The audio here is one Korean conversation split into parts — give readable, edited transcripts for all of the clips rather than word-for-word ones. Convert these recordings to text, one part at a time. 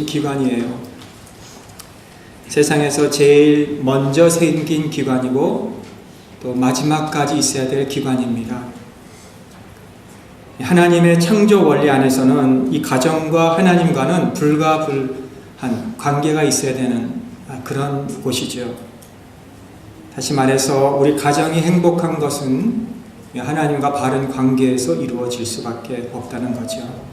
기관이에요. 세상에서 제일 먼저 생긴 기관이고 또 마지막까지 있어야 될 기관입니다. 하나님의 창조 원리 안에서는 이 가정과 하나님과는 불가불한 관계가 있어야 되는 그런 곳이죠. 다시 말해서 우리 가정이 행복한 것은 하나님과 바른 관계에서 이루어질 수밖에 없다는 거죠.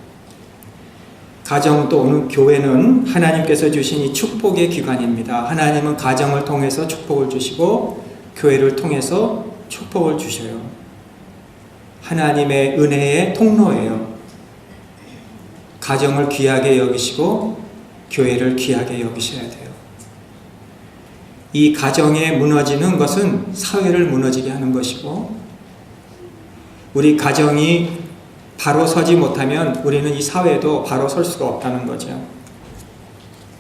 가정 또는 교회는 하나님께서 주신 이 축복의 기관입니다. 하나님은 가정을 통해서 축복을 주시고 교회를 통해서 축복을 주셔요. 하나님의 은혜의 통로예요. 가정을 귀하게 여기시고 교회를 귀하게 여기셔야 돼요. 이 가정에 무너지는 것은 사회를 무너지게 하는 것이고, 우리 가정이 바로 서지 못하면 우리는 이 사회도 바로 설 수가 없다는 거죠.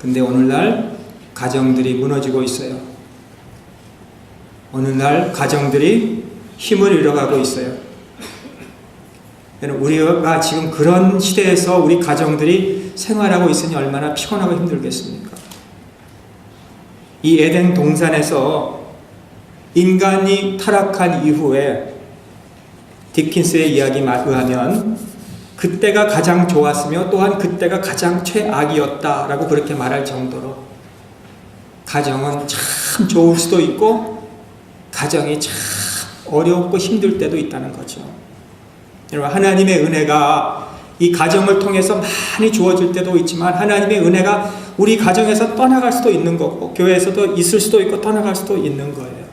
근데 오늘날 가정들이 무너지고 있어요. 오늘날 가정들이 힘을 잃어가고 있어요. 우리가 지금 그런 시대에서 우리 가정들이 생활하고 있으니 얼마나 피곤하고 힘들겠습니까? 이 에덴 동산에서 인간이 타락한 이후에 디킨스의 이야기에 의하면 그때가 가장 좋았으며 또한 그때가 가장 최악이었다라고 그렇게 말할 정도로 가정은 참 좋을 수도 있고 가정이 참 어렵고 힘들 때도 있다는 거죠. 여러분, 하나님의 은혜가 이 가정을 통해서 많이 주어질 때도 있지만 하나님의 은혜가 우리 가정에서 떠나갈 수도 있는 거고 교회에서도 있을 수도 있고 떠나갈 수도 있는 거예요.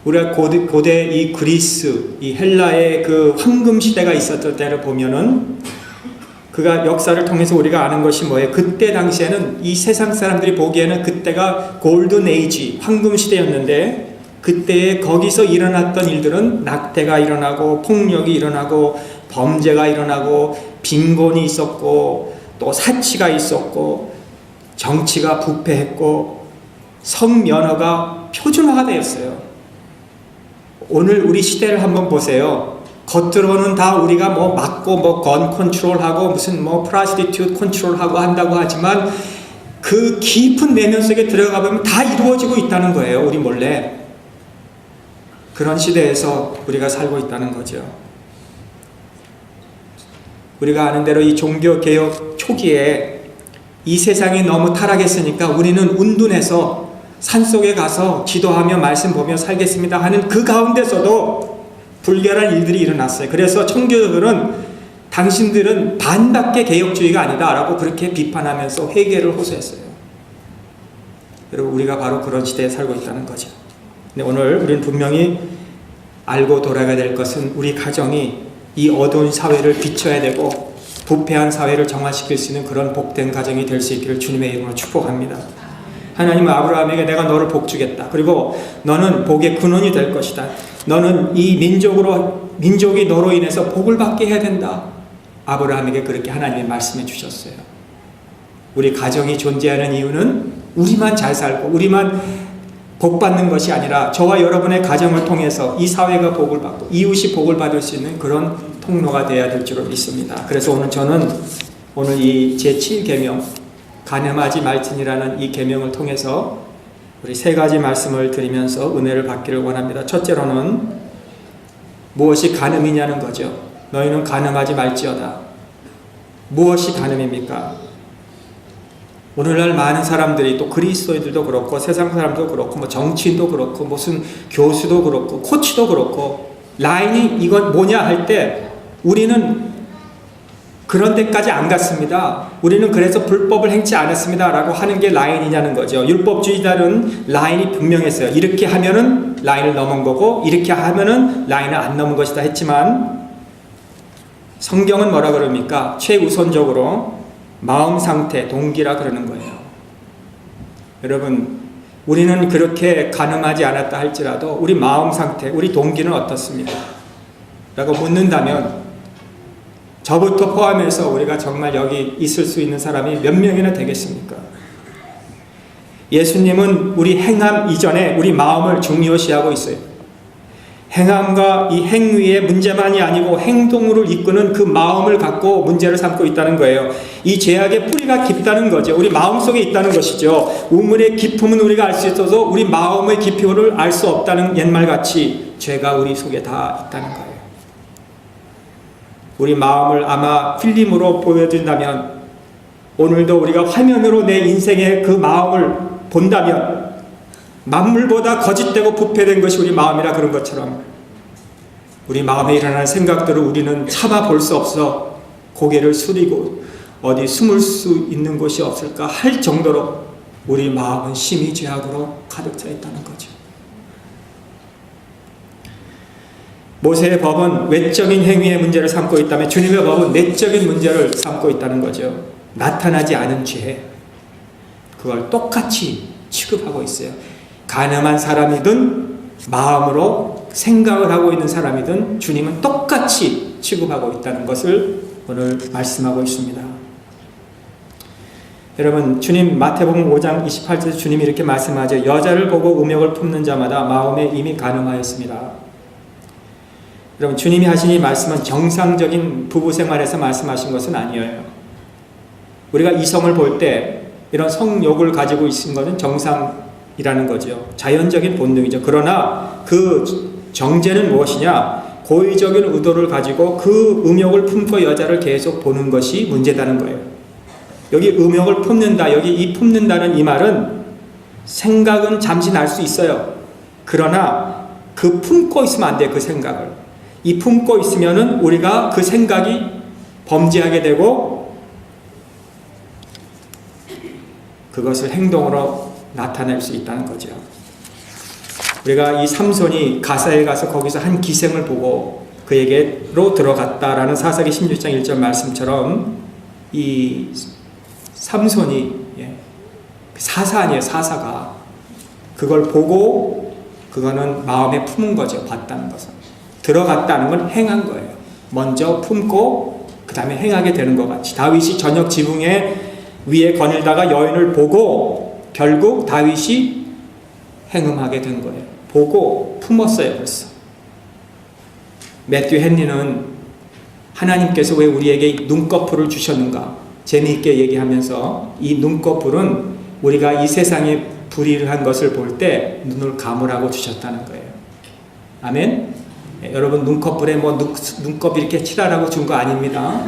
우리가 고대 이 그리스, 이 헬라의 그 황금 시대가 있었을 때를 보면은 그가 역사를 통해서 우리가 아는 것이 뭐예요? 그때 당시에는 이 세상 사람들이 보기에는 그때가 골든 에이지, 황금 시대였는데 그때에 거기서 일어났던 일들은 낙태가 일어나고 폭력이 일어나고 범죄가 일어나고 빈곤이 있었고 또 사치가 있었고 정치가 부패했고 성면허가 표준화가 되었어요. 오늘 우리 시대를 한번 보세요. 겉으로는 다 우리가 뭐 막고 뭐 건 컨트롤하고 무슨 뭐 프라스티튜트 컨트롤하고 한다고 하지만 그 깊은 내면 속에 들어가 보면 다 이루어지고 있다는 거예요. 우리 몰래. 그런 시대에서 우리가 살고 있다는 거죠. 우리가 아는 대로 이 종교개혁 초기에 이 세상이 너무 타락했으니까 우리는 운둔해서 산속에 가서 기도하며 말씀 보며 살겠습니다 하는 그 가운데서도 불결한 일들이 일어났어요. 그래서 청교도들은 당신들은 반밖에 개혁주의가 아니다 라고 그렇게 비판하면서 회개를 호소했어요. 여러분, 우리가 바로 그런 시대에 살고 있다는 거죠. 근데 오늘 우리는 분명히 알고 돌아가야 될 것은 우리 가정이 이 어두운 사회를 비춰야 되고 부패한 사회를 정화시킬 수 있는 그런 복된 가정이 될 수 있기를 주님의 이름으로 축복합니다. 하나님은 아브라함에게 내가 너를 복주겠다. 그리고 너는 복의 근원이 될 것이다. 너는 이 민족이 너로 인해서 복을 받게 해야 된다. 아브라함에게 그렇게 하나님이 말씀해 주셨어요. 우리 가정이 존재하는 이유는 우리만 잘 살고 우리만 복 받는 것이 아니라 저와 여러분의 가정을 통해서 이 사회가 복을 받고 이웃이 복을 받을 수 있는 그런 통로가 되어야 될 줄로 믿습니다. 그래서 오늘 이 제7계명 간음하지 말지니라는 이 계명을 통해서 우리 세 가지 말씀을 드리면서 은혜를 받기를 원합니다. 첫째로는 무엇이 간음이냐는 거죠. 너희는 간음하지 말지어다. 무엇이 간음입니까? 오늘날 많은 사람들이 또 그리스도인들도 그렇고 세상 사람도 그렇고 뭐 정치인도 그렇고 무슨 교수도 그렇고 코치도 그렇고 라인이 이건 뭐냐 할 때 우리는 그런 데까지 안 갔습니다. 우리는 그래서 불법을 행치 않았습니다 라고 하는 게 라인이냐는 거죠. 율법주의자는 라인이 분명했어요. 이렇게 하면은 라인을 넘은 거고 이렇게 하면은 라인을 안 넘은 것이다 했지만 성경은 뭐라 그럽니까? 최우선적으로 마음 상태, 동기라 그러는 거예요. 여러분, 우리는 그렇게 간음하지 않았다 할지라도 우리 마음 상태, 우리 동기는 어떻습니까? 라고 묻는다면 저부터 포함해서 우리가 정말 여기 있을 수 있는 사람이 몇 명이나 되겠습니까? 예수님은 우리 행함 이전에 우리 마음을 중요시하고 있어요. 행함과 이 행위의 문제만이 아니고 행동으로 이끄는 그 마음을 갖고 문제를 삼고 있다는 거예요. 이 죄악의 뿌리가 깊다는 거죠. 우리 마음속에 있다는 것이죠. 우물의 깊음은 우리가 알 수 있어서 우리 마음의 깊이를 알 수 없다는 옛말같이 죄가 우리 속에 다 있다는 거예요. 우리 마음을 아마 필름으로 보여준다면, 오늘도 우리가 화면으로 내 인생의 그 마음을 본다면 만물보다 거짓되고 부패된 것이 우리 마음이라 그런 것처럼 우리 마음에 일어나는 생각들을 우리는 참아 볼 수 없어 고개를 숙이고 어디 숨을 수 있는 곳이 없을까 할 정도로 우리 마음은 심히 죄악으로 가득 차 있다는 거죠. 모세의 법은 외적인 행위의 문제를 삼고 있다면 주님의 법은 내적인 문제를 삼고 있다는 거죠. 나타나지 않은 죄, 그걸 똑같이 취급하고 있어요. 가늠한 사람이든 마음으로 생각을 하고 있는 사람이든 주님은 똑같이 취급하고 있다는 것을 오늘 말씀하고 있습니다. 여러분, 주님 마태복음 5장 28절에서 주님이 이렇게 말씀하죠. 여자를 보고 음욕을 품는 자마다 마음에 이미 가늠하였습니다. 여러분, 주님이 하신 이 말씀은 정상적인 부부 생활에서 말씀하신 것은 아니에요. 우리가 이성을 볼 때 이런 성욕을 가지고 있는 것은 정상이라는 거죠. 자연적인 본능이죠. 그러나 그 정죄는 무엇이냐? 고의적인 의도를 가지고 그 음욕을 품고 여자를 계속 보는 것이 문제다는 거예요. 여기 음욕을 품는다, 여기 이 품는다는 이 말은 생각은 잠시 날 수 있어요. 그러나 그 품고 있으면 안 돼요. 그 생각을. 이 품고 있으면은 우리가 그 생각이 범죄하게 되고 그것을 행동으로 나타낼 수 있다는 거죠. 우리가 이 삼손이 가사에 가서 거기서 한 기생을 보고 그에게로 들어갔다라는 사사기 16장 1절 말씀처럼 이 삼손이 사사 아니에요. 사사가 그걸 보고 그거는 마음에 품은 거죠. 봤다는 것은. 들어갔다는 건 행한 거예요. 먼저 품고 그 다음에 행하게 되는 것 같이 다윗이 저녁 지붕에 위에 거닐다가 여인을 보고 결국 다윗이 행음하게 된 거예요. 보고 품었어요. 벌써. 매튜 헨리는 하나님께서 왜 우리에게 눈꺼풀을 주셨는가 재미있게 얘기하면서 이 눈꺼풀은 우리가 이 세상에 불의한 것을 볼 때 눈을 감으라고 주셨다는 거예요. 아멘? 여러분, 눈꺼풀에 뭐 눈꺼풀 이렇게 칠하라고 준 거 아닙니다.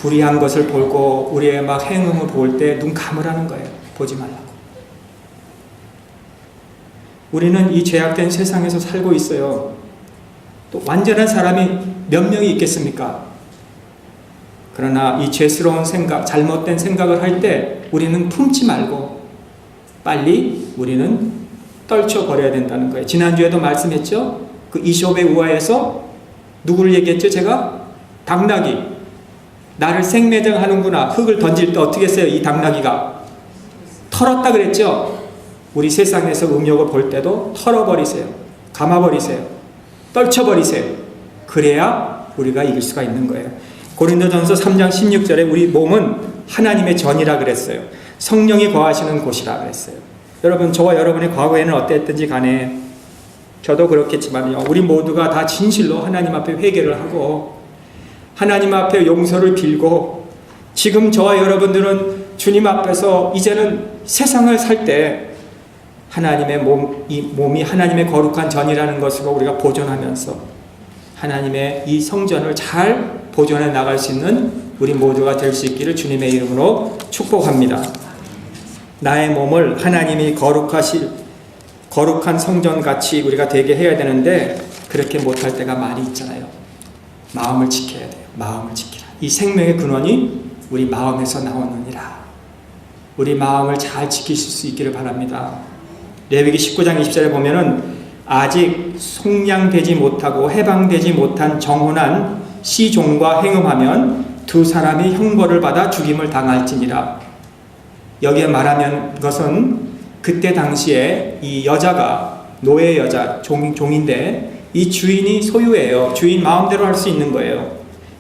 불의한 것을 보고 우리의 막 행음을 볼 때 눈 감으라는 거예요. 보지 말라고. 우리는 이 죄악된 세상에서 살고 있어요. 또 완전한 사람이 몇 명이 있겠습니까? 그러나 이 죄스러운 생각, 잘못된 생각을 할 때 우리는 품지 말고 빨리 우리는 떨쳐버려야 된다는 거예요. 지난주에도 말씀했죠? 그 이솝의 우화에서 누구를 얘기했죠? 제가? 당나귀. 나를 생매장하는구나. 흙을 던질 때 어떻게 했어요? 이 당나귀가 털었다 그랬죠? 우리 세상에서 음욕을 볼 때도 털어버리세요. 감아버리세요. 떨쳐버리세요. 그래야 우리가 이길 수가 있는 거예요. 고린도전서 3장 16절에 우리 몸은 하나님의 전이라 그랬어요. 성령이 거하시는 곳이라 그랬어요. 여러분, 저와 여러분의 과거에는 어땠든지 간에 저도 그렇겠지만요, 우리 모두가 다 진실로 하나님 앞에 회개를 하고 하나님 앞에 용서를 빌고 지금 저와 여러분들은 주님 앞에서 이제는 세상을 살 때 하나님의 이 몸이 하나님의 거룩한 전이라는 것으로 우리가 보존하면서 하나님의 이 성전을 잘 보존해 나갈 수 있는 우리 모두가 될 수 있기를 주님의 이름으로 축복합니다. 나의 몸을 하나님이 거룩한 성전같이 우리가 되게 해야 되는데 그렇게 못할 때가 많이 있잖아요. 마음을 지켜야 돼요. 마음을 지키라. 이 생명의 근원이 우리 마음에서 나오느니라. 우리 마음을 잘 지키실 수 있기를 바랍니다. 레위기 19장 20절에 보면은 아직 속량되지 못하고 해방되지 못한 정혼한 시종과 행음하면 두 사람이 형벌을 받아 죽임을 당할지니라. 여기에 말하면 것은 그때 당시에 이 여자가 노예 여자 종인데 이 주인이 소유예요. 주인 마음대로 할 수 있는 거예요.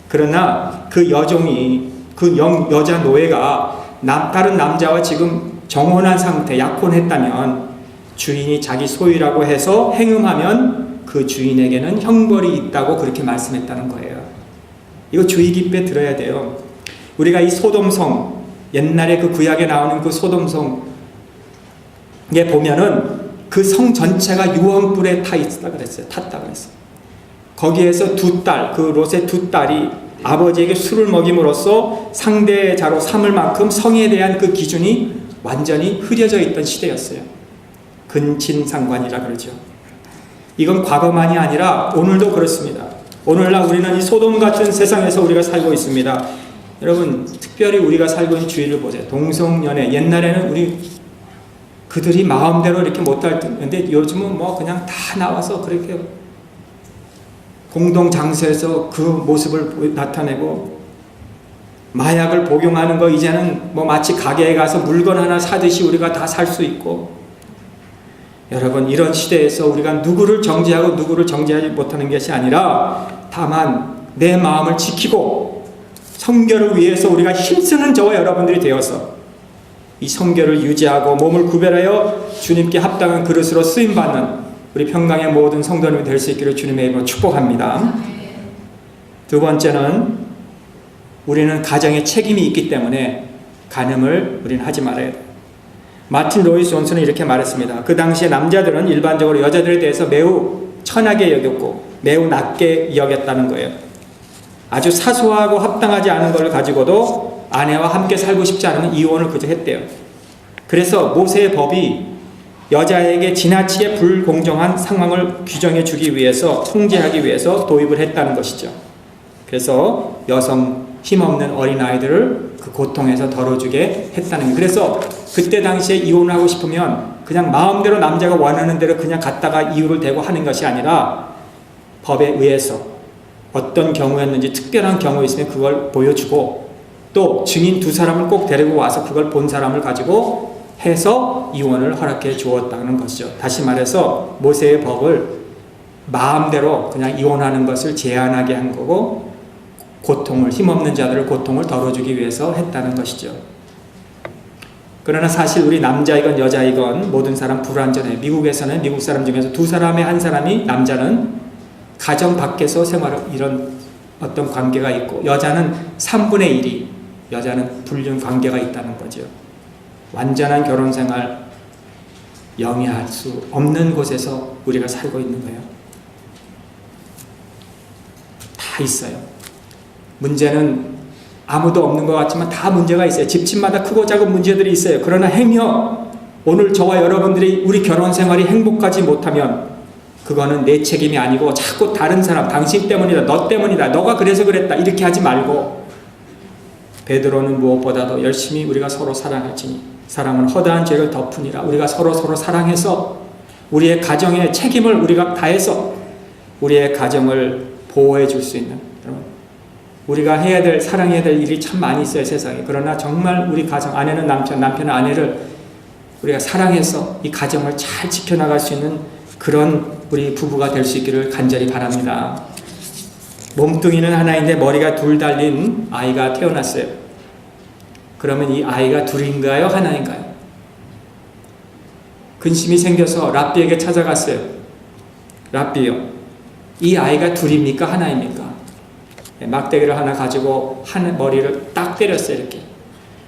그러나 그 여종이 그 여자 노예가 다른 남자와 지금 정혼한 상태, 약혼했다면 주인이 자기 소유라고 해서 행음하면 그 주인에게는 형벌이 있다고 그렇게 말씀했다는 거예요. 이거 주의 깊게 들어야 돼요. 우리가 이 소돔성, 옛날에 그 구약에 나오는 그 소돔성에 보면은 그 성 전체가 유황불에 탔다 그랬어요. 거기에서 두 딸, 그 롯의 두 딸이 아버지에게 술을 먹임으로써 상대자로 삼을 만큼 성에 대한 그 기준이 완전히 흐려져 있던 시대였어요. 근친상관이라 그러죠. 이건 과거만이 아니라 오늘도 그렇습니다. 오늘날 우리는 이 소돔 같은 세상에서 우리가 살고 있습니다. 여러분, 특별히 우리가 살고 있는 주의를 보세요. 동성연애, 옛날에는 그들이 마음대로 이렇게 못할 텐데 요즘은 뭐 그냥 다 나와서 그렇게 공동 장소에서 그 모습을 나타내고, 마약을 복용하는 거 이제는 뭐 마치 가게에 가서 물건 하나 사듯이 우리가 다 살 수 있고. 여러분, 이런 시대에서 우리가 누구를 정죄하고 누구를 정죄하지 못하는 것이 아니라 다만 내 마음을 지키고 성결을 위해서 우리가 힘쓰는 저와 여러분들이 되어서 이 성결을 유지하고 몸을 구별하여 주님께 합당한 그릇으로 쓰임받는 우리 평강의 모든 성도님이 될 수 있기를 주님의 이름으로 축복합니다. 두 번째는 우리는 가정에 책임이 있기 때문에 간음을 우리는 하지 말아야 돼요. 마틴 로이스 존슨은 이렇게 말했습니다. 그 당시에 남자들은 일반적으로 여자들에 대해서 매우 천하게 여겼고 매우 낮게 여겼다는 거예요. 아주 사소하고 합당하지 않은 것을 가지고도 아내와 함께 살고 싶지 않으면 이혼을 그저 했대요. 그래서 모세의 법이 여자에게 지나치게 불공정한 상황을 규정해 주기 위해서, 통제하기 위해서 도입을 했다는 것이죠. 그래서 여성 힘없는 어린아이들을 그 고통에서 덜어주게 했다는 거예요. 그래서 그때 당시에 이혼하고 싶으면 그냥 마음대로 남자가 원하는 대로 그냥 갔다가 이유를 대고 하는 것이 아니라 법에 의해서 어떤 경우였는지 특별한 경우 있으면 그걸 보여주고, 또 증인 두 사람을 꼭 데리고 와서 그걸 본 사람을 가지고 해서 이혼을 허락해 주었다는 것이죠. 다시 말해서 모세의 법을 마음대로 그냥 이혼하는 것을 제한하게 한 거고, 고통을, 힘없는 자들의 고통을 덜어주기 위해서 했다는 것이죠. 그러나 사실 우리 남자이건 여자이건 모든 사람 불완전해요. 미국에서는 미국 사람 중에서 두 사람의 한 사람이, 남자는 가정 밖에서 생활을, 이런 어떤 관계가 있고, 여자는 3분의 1이 여자는 불륜 관계가 있다는 거죠. 완전한 결혼생활 영위할 수 없는 곳에서 우리가 살고 있는 거예요. 다 있어요. 문제는 아무도 없는 것 같지만 다 문제가 있어요. 집집마다 크고 작은 문제들이 있어요. 그러나 행여 오늘 저와 여러분들이 우리 결혼생활이 행복하지 못하면 그거는 내 책임이 아니고 자꾸 다른 사람, 당신 때문이다, 너 때문이다, 너가 그래서 그랬다, 이렇게 하지 말고, 베드로는 무엇보다도 열심히 우리가 서로 사랑할지니 사랑은 허다한 죄를 덮으니라. 우리가 서로 사랑해서 우리의 가정의 책임을 우리가 다해서 우리의 가정을 보호해 줄 수 있는, 우리가 해야 될, 사랑해야 될 일이 참 많이 있어요, 세상에. 그러나 정말 우리 가정, 아내는 남편, 남편은 아내를 우리가 사랑해서 이 가정을 잘 지켜나갈 수 있는 그런 우리 부부가 될 수 있기를 간절히 바랍니다. 몸뚱이는 하나인데 머리가 둘 달린 아이가 태어났어요. 그러면 이 아이가 둘인가요? 하나인가요? 근심이 생겨서 랍비에게 찾아갔어요. 랍비요, 이 아이가 둘입니까? 하나입니까? 막대기를 하나 가지고 한 머리를 딱 때렸어요. 이렇게.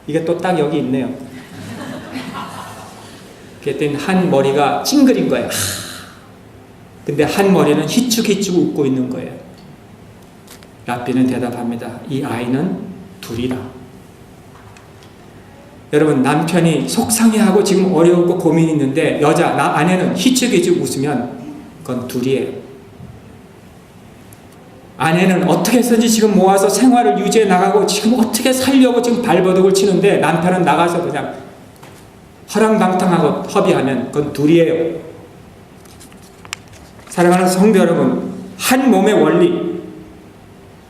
이게 또 딱 여기 있네요. 그랬더니 한 머리가 찡그린 거예요. 근데 한 머리는 희축희축 웃고 있는 거예요. 랍비는 대답합니다. 이 아이는 둘이라. 여러분, 남편이 속상해하고 지금 어려우고 고민이 있는데 아내는 희축희축 웃으면 그건 둘이에요. 아내는 어떻게 해서든지 지금 모아서 생활을 유지해 나가고 지금 어떻게 살려고 지금 발버둥을 치는데 남편은 나가서 그냥 허랑방탕하고 협의하면 그건 둘이에요. 사랑하는 성도 여러분, 한 몸의 원리,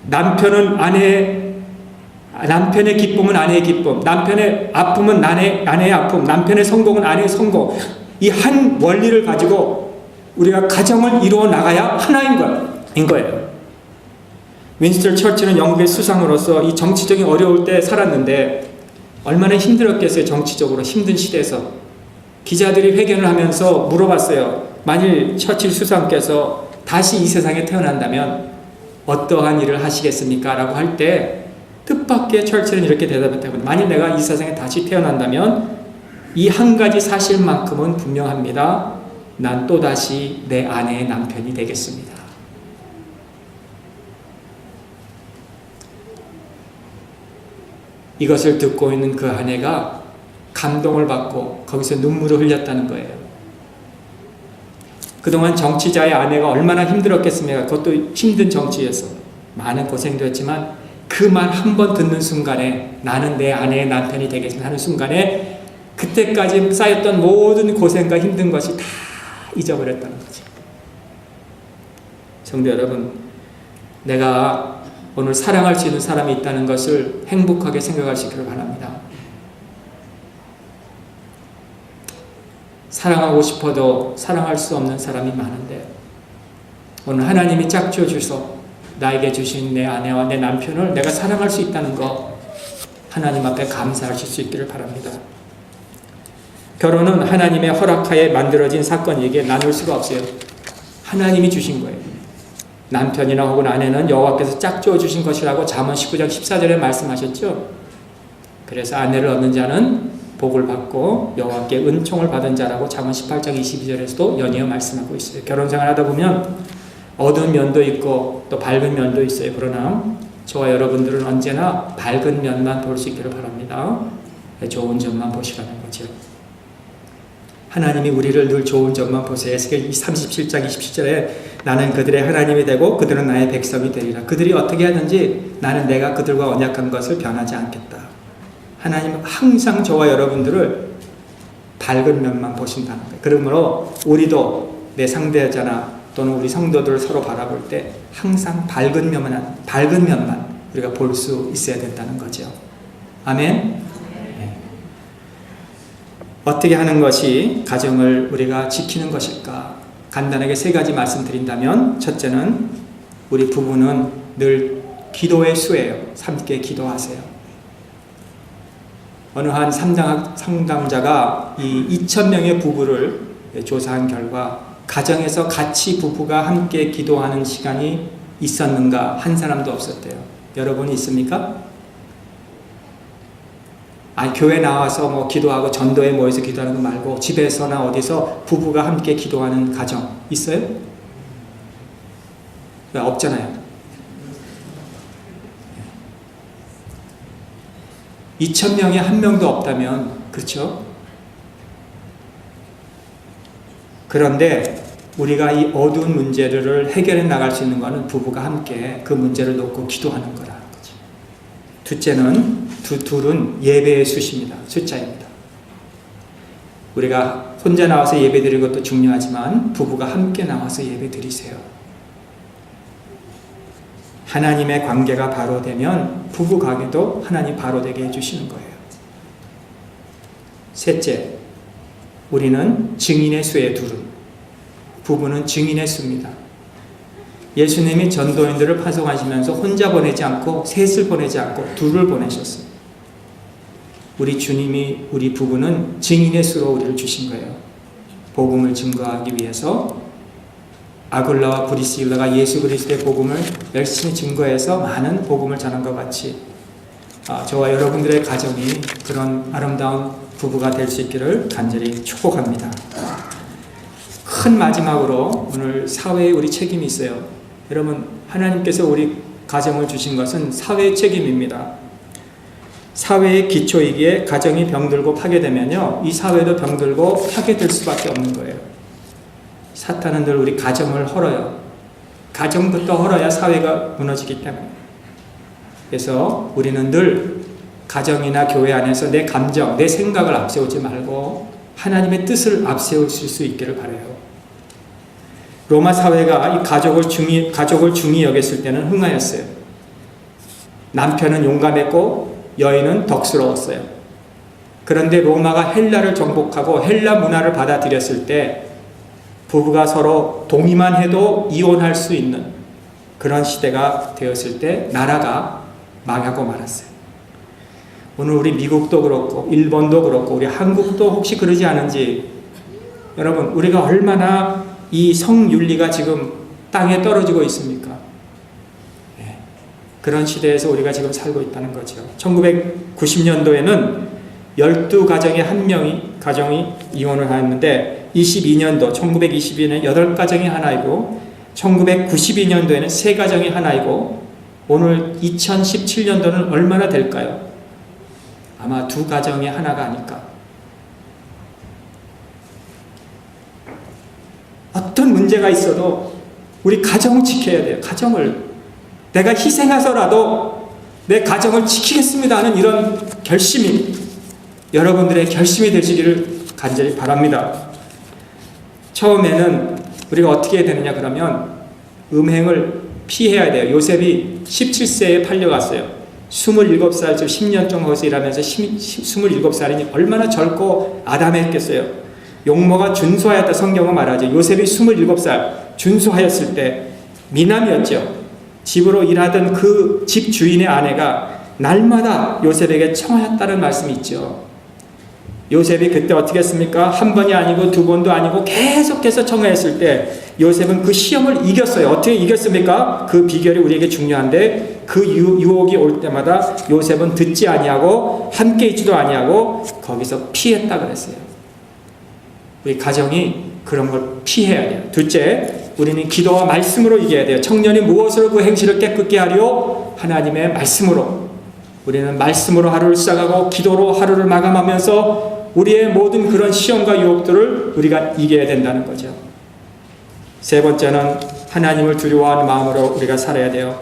남편의 기쁨은 아내의 기쁨, 남편의 아픔은 아내의 아픔, 남편의 성공은 아내의 성공, 이 한 원리를 가지고 우리가 가정을 이루어 나가야 하나인 거예요. 윈스턴 처칠은 영국의 수상으로서 이 정치적인 어려울 때 살았는데 얼마나 힘들었겠어요. 정치적으로 힘든 시대에서. 기자들이 회견을 하면서 물어봤어요. 만일 처칠 수상께서 다시 이 세상에 태어난다면 어떠한 일을 하시겠습니까? 라고 할 때 뜻밖의 철철은 이렇게 대답했다고. 만일 내가 이 세상에 다시 태어난다면 이 한 가지 사실만큼은 분명합니다. 난 또다시 내 아내의 남편이 되겠습니다. 이것을 듣고 있는 그 아내가 감동을 받고 거기서 눈물을 흘렸다는 거예요. 그동안 정치자의 아내가 얼마나 힘들었겠습니까? 그것도 힘든 정치에서 많은 고생도 했지만 그 말 한 번 듣는 순간에 나는 내 아내의 남편이 되겠습니다 하는 순간에 그때까지 쌓였던 모든 고생과 힘든 것이 다 잊어버렸다는 거죠. 성도 여러분, 내가 오늘 사랑할 수 있는 사람이 있다는 것을 행복하게 생각하시기를 바랍니다. 사랑하고 싶어도 사랑할 수 없는 사람이 많은데 오늘 하나님이 짝지어 주셔서 나에게 주신 내 아내와 내 남편을 내가 사랑할 수 있다는 것 하나님 앞에 감사하실 수 있기를 바랍니다. 결혼은 하나님의 허락하에 만들어진 사건이기에 나눌 수가 없어요. 하나님이 주신 거예요. 남편이나 혹은 아내는 여호와께서 짝지어 주신 것이라고 잠언 19장 14절에 말씀하셨죠. 그래서 아내를 얻는 자는 복을 받고 여호와께 은총을 받은 자라고 잠언 18장 22절에서도 연이어 말씀하고 있어요. 결혼생활 하다 보면 어두운 면도 있고 또 밝은 면도 있어요. 그러나 저와 여러분들은 언제나 밝은 면만 볼 수 있기를 바랍니다. 좋은 점만 보시라는 거죠. 하나님이 우리를 늘 좋은 점만 보세요. 에스겔 37장 27절에 나는 그들의 하나님이 되고 그들은 나의 백성이 되리라. 그들이 어떻게 하든지 나는 내가 그들과 언약한 것을 변하지 않겠다. 하나님은 항상 저와 여러분들을 밝은 면만 보신다는 거예요. 그러므로 우리도 내 상대자나 또는 우리 성도들을 서로 바라볼 때 항상 밝은 면만 우리가 볼 수 있어야 된다는 거죠. 아멘. 어떻게 하는 것이 가정을 우리가 지키는 것일까? 간단하게 세 가지 말씀드린다면 첫째는 우리 부부는 늘 기도의 수예요. 함께 기도하세요. 어느 한 상담자가 이 2,000명의 부부를 조사한 결과 가정에서 같이 부부가 함께 기도하는 시간이 있었는가 한 사람도 없었대요. 여러분이 있습니까? 교회 나와서 뭐 기도하고 전도에 모여서 기도하는 거 말고 집에서나 어디서 부부가 함께 기도하는 가정 있어요? 없잖아요. 2,000명에 한 명도 없다면 그렇죠? 그런데 우리가 이 어두운 문제를 해결해 나갈 수 있는 것은 부부가 함께 그 문제를 놓고 기도하는 거라는 거죠. 둘째는 둘은 예배의 숫자입니다. 우리가 혼자 나와서 예배 드리는 것도 중요하지만 부부가 함께 나와서 예배 드리세요. 하나님의 관계가 바로 되면 부부 관계도 하나님 바로 되게 해주시는 거예요. 셋째, 우리는 증인의 수의 둘은 부부는 증인의 수입니다. 예수님이 전도인들을 파송하시면서 혼자 보내지 않고 셋을 보내지 않고 둘을 보내셨어요. 우리 주님이 우리 부부는 증인의 수로 우리를 주신 거예요. 복음을 증거하기 위해서 아굴라와 브리스길라가 예수 그리스도의 복음을 열심히 증거해서 많은 복음을 전한 것 같이 저와 여러분들의 가정이 그런 아름다운 부부가 될 수 있기를 간절히 축복합니다. 큰 마지막으로 오늘 사회에 우리 책임이 있어요. 여러분, 하나님께서 우리 가정을 주신 것은 사회의 책임입니다. 사회의 기초이기에 가정이 병들고 파괴되면요, 이 사회도 병들고 파괴될 수밖에 없는 거예요. 사탄은 늘 우리 가정을 헐어요. 가정부터 헐어야 사회가 무너지기 때문에. 그래서 우리는 늘 가정이나 교회 안에서 내 감정, 내 생각을 앞세우지 말고 하나님의 뜻을 앞세울 수 있기를 바라요. 로마 사회가 이 가족을 중히 여겼을 때는 흥하였어요. 남편은 용감했고 여인은 덕스러웠어요. 그런데 로마가 헬라를 정복하고 헬라 문화를 받아들였을 때 부부가 서로 동의만 해도 이혼할 수 있는 그런 시대가 되었을 때 나라가 망하고 말았어요. 오늘 우리 미국도 그렇고 일본도 그렇고 우리 한국도 혹시 그러지 않은지, 여러분, 우리가 얼마나 이 성윤리가 지금 땅에 떨어지고 있습니까? 그런 시대에서 우리가 지금 살고 있다는 거죠. 1990년도에는 12가정의 한 명이 가정이 이혼을 하였는데 1922년도 8가정이 하나이고 1992년도에는 3가정이 하나이고 오늘 2017년도는 얼마나 될까요? 아마 2가정이 하나가 아닐까. 어떤 문제가 있어도 우리 가정을 지켜야 돼요. 가정을. 내가 희생해서라도 내 가정을 지키겠습니다 하는 이런 결심이 여러분들의 결심이 되시기를 간절히 바랍니다. 처음에는 우리가 어떻게 해야 되느냐 그러면 음행을 피해야 돼요. 요셉이 17세에 팔려갔어요. 27살, 10년 정도 거기서 일하면서 27살이니 얼마나 젊고 아담했겠어요. 용모가 준수하였다 성경은 말하죠. 요셉이 27살 준수하였을 때 미남이었죠. 집으로 일하던 그 집 주인의 아내가 날마다 요셉에게 청하였다는 말씀이 있죠. 요셉이 그때 어떻게 했습니까? 한 번이 아니고 2번도 아니고 계속해서 청하였을 때 요셉은 그 시험을 이겼어요. 어떻게 이겼습니까? 그 비결이 우리에게 중요한데 그 유혹이 올 때마다 요셉은 듣지 아니하고 함께 있지도 아니하고 거기서 피했다 그랬어요. 우리 가정이 그런 걸 피해야 돼요. 둘째, 우리는 기도와 말씀으로 이겨야 돼요. 청년이 무엇으로 그 행실을 깨끗게 하리요? 하나님의 말씀으로. 우리는 말씀으로 하루를 시작하고 기도로 하루를 마감하면서 우리의 모든 그런 시험과 유혹들을 우리가 이겨야 된다는 거죠. 세 번째는 하나님을 두려워하는 마음으로 우리가 살아야 돼요.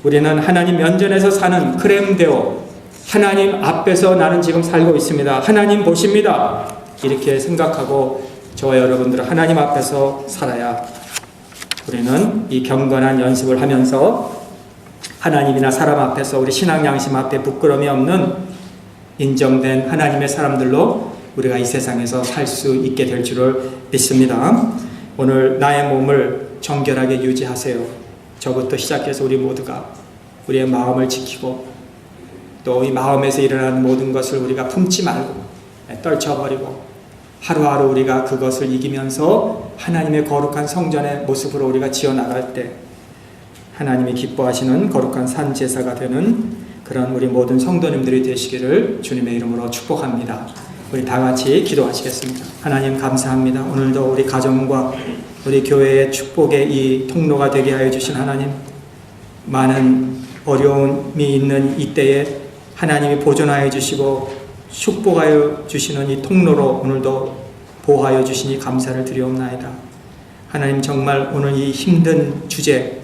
우리는 하나님 면전에서 사는 크렘데오, 하나님 앞에서 나는 지금 살고 있습니다. 하나님 보십니다. 이렇게 생각하고 저와 여러분들은 하나님 앞에서 살아야 우리는 이 경건한 연습을 하면서 하나님이나 사람 앞에서 우리 신앙 양심 앞에 부끄러움이 없는 인정된 하나님의 사람들로 우리가 이 세상에서 살 수 있게 될 줄을 믿습니다. 오늘 나의 몸을 정결하게 유지하세요. 저부터 시작해서 우리 모두가 우리의 마음을 지키고 또 이 마음에서 일어나는 모든 것을 우리가 품지 말고 떨쳐버리고 하루하루 우리가 그것을 이기면서 하나님의 거룩한 성전의 모습으로 우리가 지어나갈 때 하나님이 기뻐하시는 거룩한 산 제사가 되는 그런 우리 모든 성도님들이 되시기를 주님의 이름으로 축복합니다. 우리 다 같이 기도하시겠습니다. 하나님 감사합니다. 오늘도 우리 가정과 우리 교회의 축복의 이 통로가 되게 하여 주신 하나님, 많은 어려움이 있는 이때에 하나님이 보존하여 주시고 축복하여 주시는 이 통로로 오늘도 보호하여 주시니 감사를 드리옵나이다. 하나님 정말 오늘 이 힘든 주제,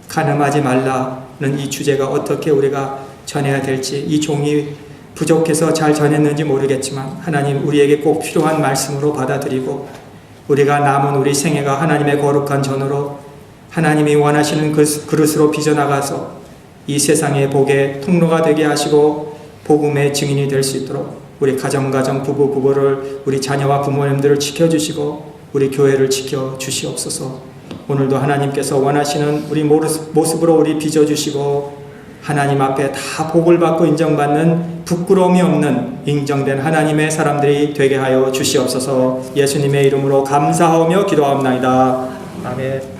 가늠하지 말라는 이 주제가 어떻게 우리가 전해야 될지, 이 종이 부족해서 잘 전했는지 모르겠지만 하나님 우리에게 꼭 필요한 말씀으로 받아들이고 우리가 남은 우리 생애가 하나님의 거룩한 전으로 하나님이 원하시는 그릇으로 빚어나가서 이 세상의 복의 통로가 되게 하시고 복음의 증인이 될 수 있도록 우리 가정 부부를 우리 자녀와 부모님들을 지켜주시고 우리 교회를 지켜주시옵소서. 오늘도 하나님께서 원하시는 우리 모습으로 우리 빚어주시고 하나님 앞에 다 복을 받고 인정받는 부끄러움이 없는 인정된 하나님의 사람들이 되게 하여 주시옵소서. 예수님의 이름으로 감사하며 기도하옵나이다. 아멘.